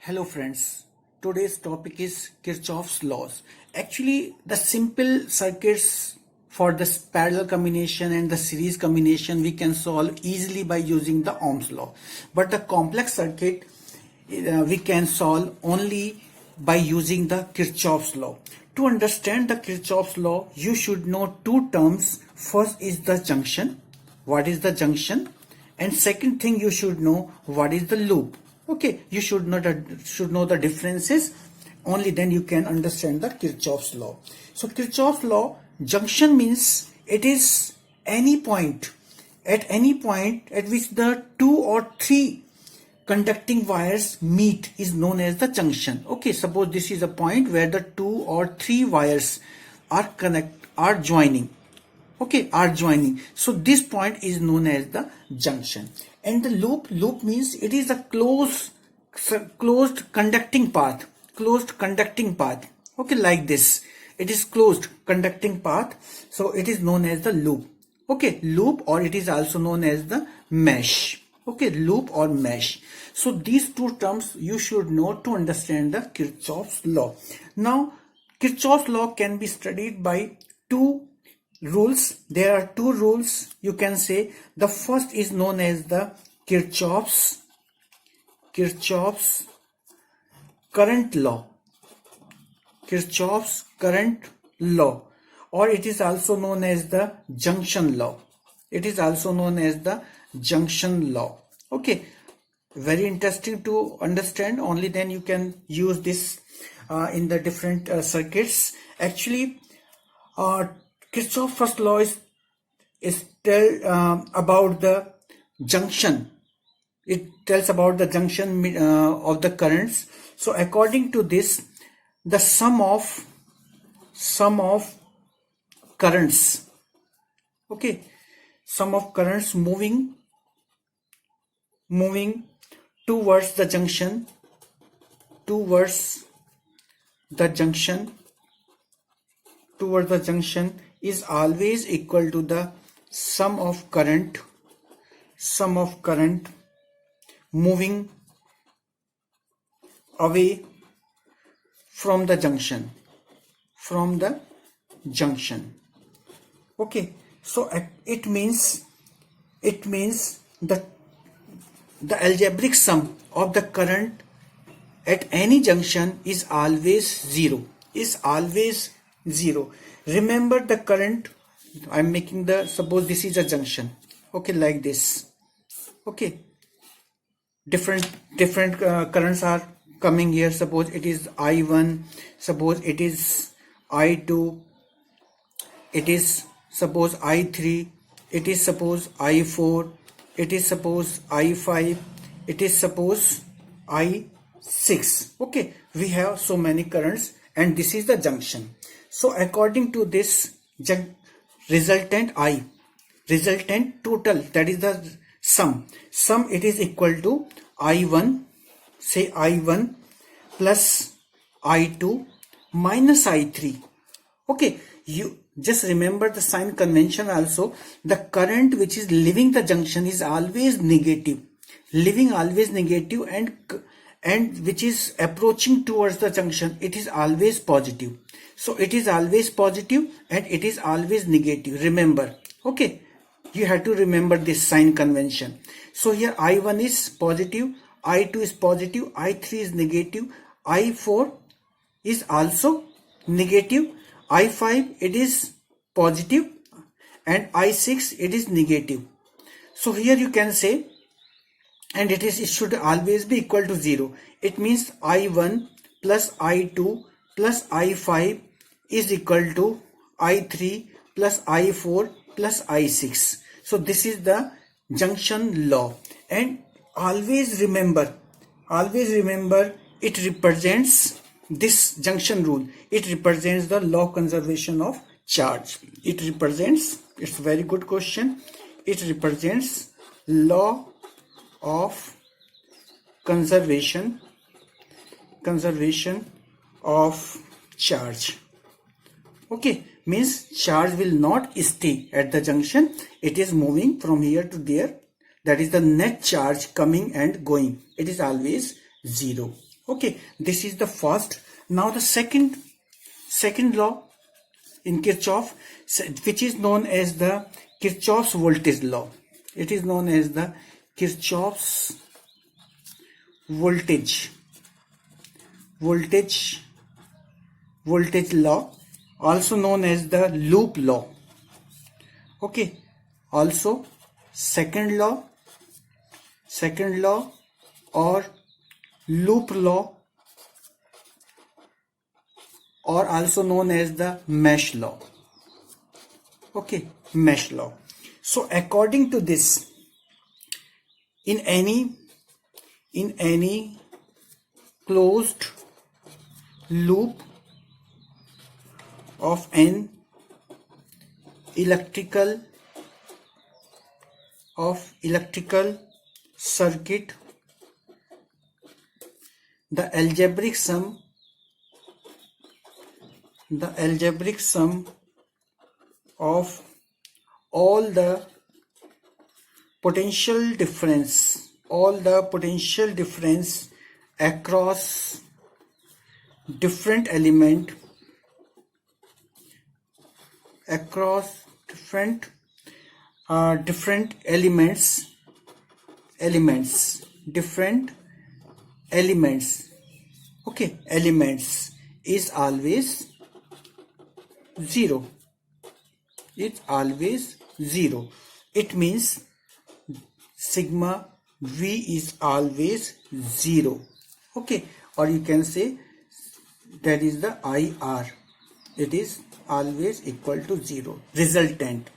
Hello friends, today's topic is Kirchhoff's laws. Actually, the simple circuits for this parallel combination and the series combination we can solve easily by using the Ohm's law. But the complex circuit we can solve only by using the Kirchhoff's law. To understand the Kirchhoff's law, you should know two terms. First is the junction. What is the junction? And second thing you should know, what is the loop? Okay, you should know the differences. Only then you can understand the Kirchhoff's law. So Kirchhoff's law, junction means it is any point at which the two or three conducting wires meet is known as the junction. Okay, suppose this is a point where the two or three wires are joining. Okay, are joining. So this point is known as the junction. And the loop means it is a closed conducting path. Okay, like this. It is closed conducting path. So it is known as the loop. Okay, loop, or it is also known as the mesh. Okay, loop or mesh. So these two terms you should know to understand the Kirchhoff's law. Now, Kirchhoff's law can be studied by two rules. There are two rules, you can say. The first is known as the Kirchhoff's current law. Kirchhoff's current law, or it is also known as the junction law. Okay, very interesting to understand. Only then you can use this in the different circuits. Actually, Kirchhoff's first law is tell about the junction. It tells about the junction of the currents. So according to this, the sum of currents, okay, sum of currents moving towards the junction is always equal to the sum of current moving away from the junction. Okay, so it means that the algebraic sum of the current at any junction is always zero. Remember the current. I'm making suppose this is a junction. Okay, like this. Okay, different currents are coming here. Suppose it is I1, suppose it is I2, it is suppose I3, it is suppose I4, it is suppose I5, it is suppose I6. Okay, we have so many currents and this is the junction. So according to this, resultant total, that is the sum, it is equal to I1, say I1 plus I2 minus I3. Okay, you just remember the sign convention also. The current which is leaving the junction is always negative, and which is approaching towards the junction, it is always positive. So it is always positive and it is always negative. Remember, okay, you have to remember this sign convention. So here I1 is positive, I2 is positive, I3 is negative, I4 is also negative, I5 it is positive, and I6 it is negative. So here you can say, and it should always be equal to 0. It means I1 plus I2 plus I5 is equal to I3 plus I4 plus I6. So this is the junction law. And always remember, it represents this junction rule. It represents the law of conservation of charge. It's a very good question. It represents law of conservation of charge. Okay, means charge will not stay at the junction. It is moving from here to there. That is the net charge coming and going. It is always 0. Okay, this is the first. Now the second law in Kirchhoff, which is known as the Kirchhoff's voltage law. It is known as the Kirchhoff's voltage law, also known as the loop law. Okay, also second law or loop law, or also known as the mesh law. Okay, mesh law. So according to this, in any closed loop of an electrical circuit, the algebraic sum of all the potential difference across different elements is always zero. It means sigma V is always zero. Okay, or you can say that is the IR. It is always equal to zero. Resultant.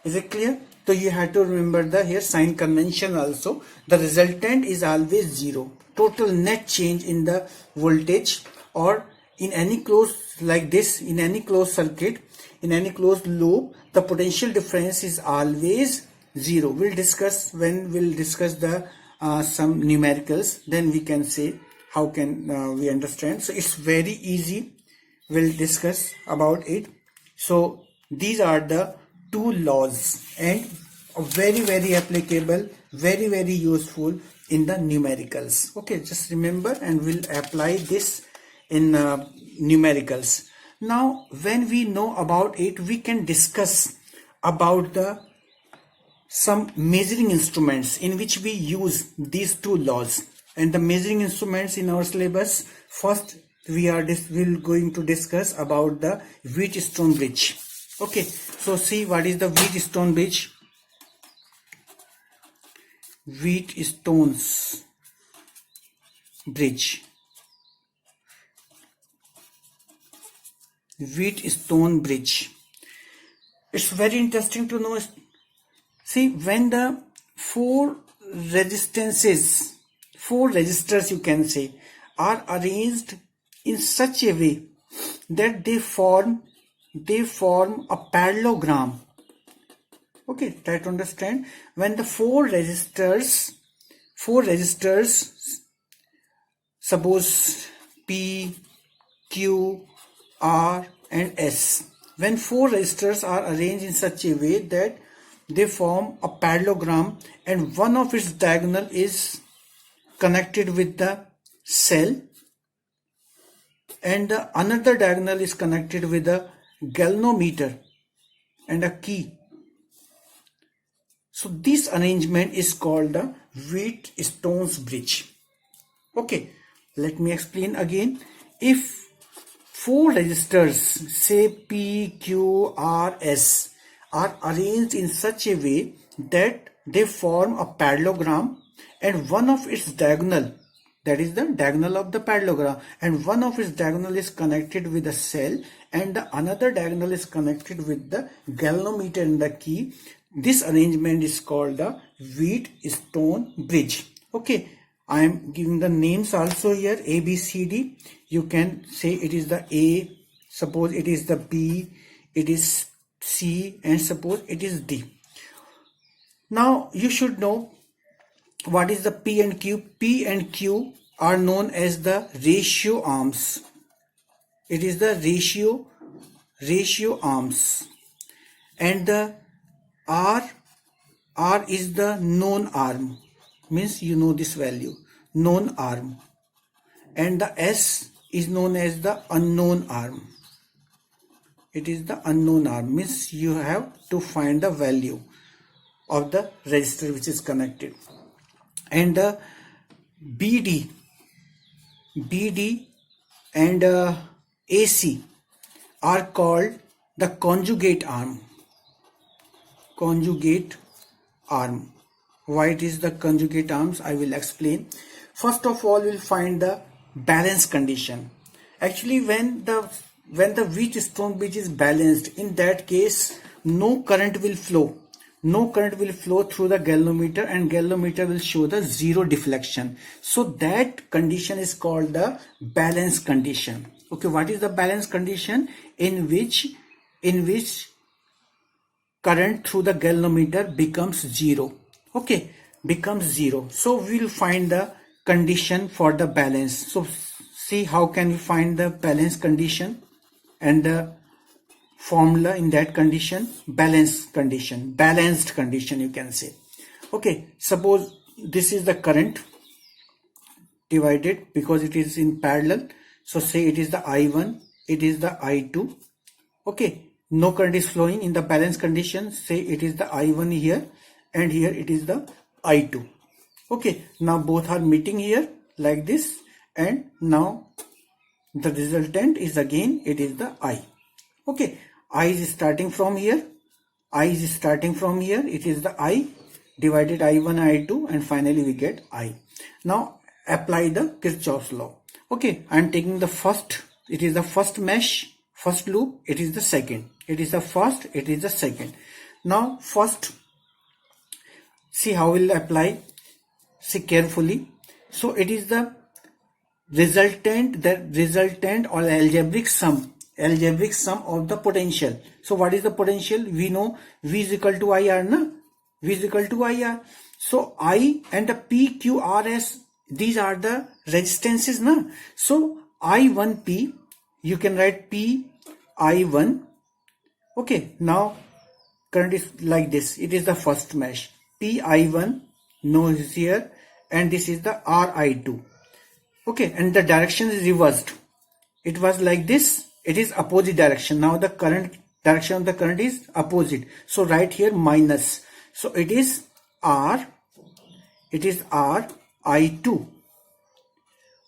Is it clear? So you have to remember the here sign convention also. The resultant is always zero. Total net change in the voltage, or in any closed like this, in any closed circuit, in any closed loop, the potential difference is always zero. We'll discuss when we'll discuss the some numericals. Then we can say how can we understand. So it's very easy. We'll discuss about it. So these are the two laws, and very very applicable, very very useful in the numericals. Okay, just remember, and we'll apply this in numericals. Now when we know about it, we can discuss about the some measuring instruments in which we use these two laws. And the measuring instruments in our syllabus, first we'll going to discuss about the Wheatstone bridge. Okay, so see what is the Wheatstone bridge. Wheatstone's bridge. Wheatstone bridge. It's very interesting to know. See, when the four resistors you can say are arranged in such a way that they form a parallelogram. Okay, try to understand. When the four resistors, suppose P, Q, R and S, when four resistors are arranged in such a way that they form a parallelogram, and one of its diagonal is connected with the cell, and the another diagonal is connected with a galvanometer and a key. So this arrangement is called the Wheatstone's bridge. Okay, let me explain again. If four resistors, say P, Q, R, S, are arranged in such a way that they form a parallelogram, and one of its diagonal, that is the diagonal of the parallelogram, and one of its diagonal is connected with a cell, and the another diagonal is connected with the galvanometer and the key. This arrangement is called the Wheatstone bridge. Okay, I am giving the names also here, A, B, C, D. You can say it is the A, suppose it is the B, it is C, and suppose it is D. Now you should know what is the P and Q. P and Q are known as the ratio arms. It is the ratio arms, and the R is the known arm, means you know this value, known arm, and the S is known as the unknown arm. It is the unknown arm, means you have to find the value of the resistor which is connected. And the BD and AC are called the conjugate arm. Conjugate arm. Why it is the conjugate arms, I will explain. First of all, we'll find the balance condition. Actually, when the Wheatstone bridge is balanced, in that case no current will flow. No current will flow through the galvanometer, and galvanometer will show the zero deflection. So that condition is called the balance condition. Okay, what is the balance condition? In which current through the galvanometer becomes zero. Okay, becomes zero. So we will find the condition for the balance. So see how can we find the balance condition and the formula in that condition. Balanced condition you can say. Okay, suppose this is the current divided, because it is in parallel, so say it is the I1, it is the I2. Okay, no current is flowing in the balance condition, say it is the I1 here and here it is the I2. Okay, now both are meeting here like this, and now the resultant is again it is the I. Okay, I is starting from here, it is the I divided I1 I2, and finally we get I. Now apply the Kirchhoff's law. Okay, I am taking the first, it is the first mesh, first loop, it is the second, it is the first, it is the second. Now first, see how we'll apply, see carefully. So it is the resultant or algebraic sum of the potential. So what is the potential? We know V is equal to IR, na? V is equal to IR. So I and the PQRS, these are the resistances, na? So I1P, you can write P I1. Okay, now current is like this, it is the first mesh, P I1, no is here, and this is the RI2. Okay, and the direction is reversed. It was like this, it is opposite direction. Now the direction of the current is opposite. So right here minus. So it is RI2.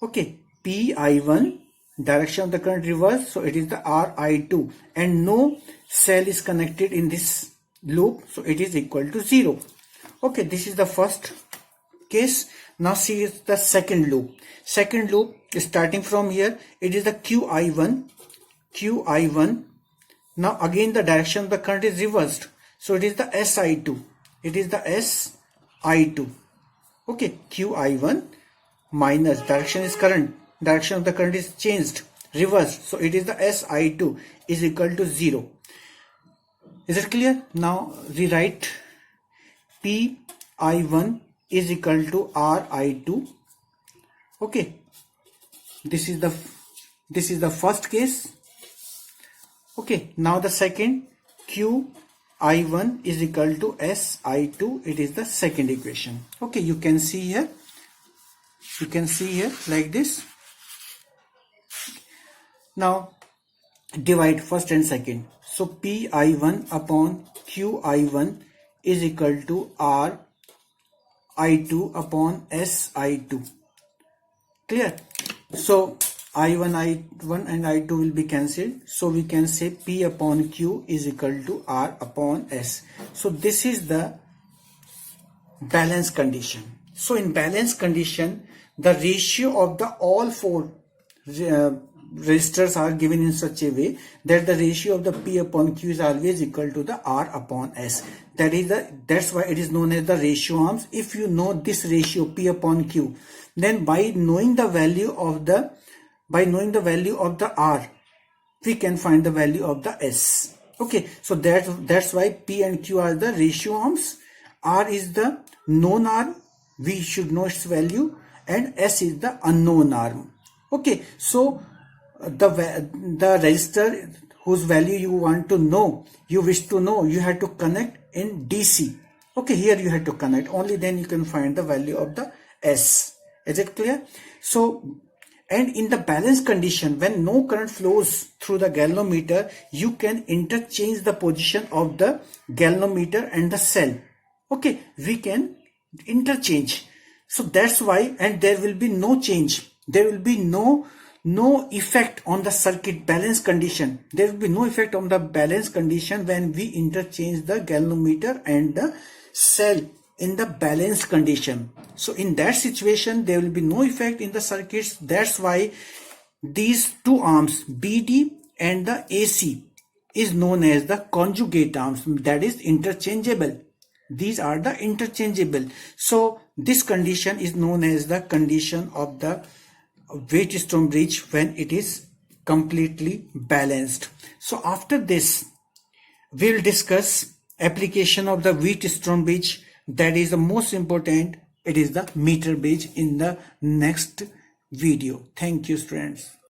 Okay, PI1, direction of the current reverse. So it is the RI2, and no cell is connected in this loop. So it is equal to 0. Okay, this is the first case. Now see the second loop. Second loop is starting from here. It is the QI1. Now again the direction of the current is reversed. So it is the SI2. Okay, QI1 minus, direction is current. Direction of the current is changed, reversed. So it is the SI2 is equal to 0. Is it clear? Now rewrite PI1 is equal to RI2. Okay, this is the first case. Okay, now the second, QI1 is equal to SI2. It is the second equation. Okay, you can see here like this. Now divide first and second. So PI1 upon QI1 is equal to RI2 upon SI2. Clear? So I1 and I2 will be cancelled. So we can say P upon Q is equal to R upon S. So this is the balance condition. So in balance condition, the ratio of the all four resistors are given in such a way that the ratio of the P upon Q is always equal to the R upon S. That's why it is known as the ratio arms. If you know this ratio P upon Q, then by knowing the value of the R, we can find the value of the S. Okay, so that's why P and Q are the ratio arms. R is the known arm, we should know its value, and S is the unknown arm. Okay, so the resistor whose value you want to know, you wish to know, you have to connect in DC. Okay, here you have to connect, only then you can find the value of the S. Is it clear? So And in the balance condition, when no current flows through the galvanometer, you can interchange the position of the galvanometer and the cell. Okay, we can interchange. So that's why, and there will be no change. There will be no effect on the circuit balance condition. There will be no effect on the balance condition when we interchange the galvanometer and the cell in the balance condition. So in that situation, there will be no effect in the circuits. That's why these two arms, BD and the AC, is known as the conjugate arms, that is interchangeable. These are the interchangeable. So this condition is known as the condition of the Wheatstone bridge when it is completely balanced. So after this, we'll discuss application of the Wheatstone bridge, that is the most important. It is the meter bridge in the next video. Thank you, students.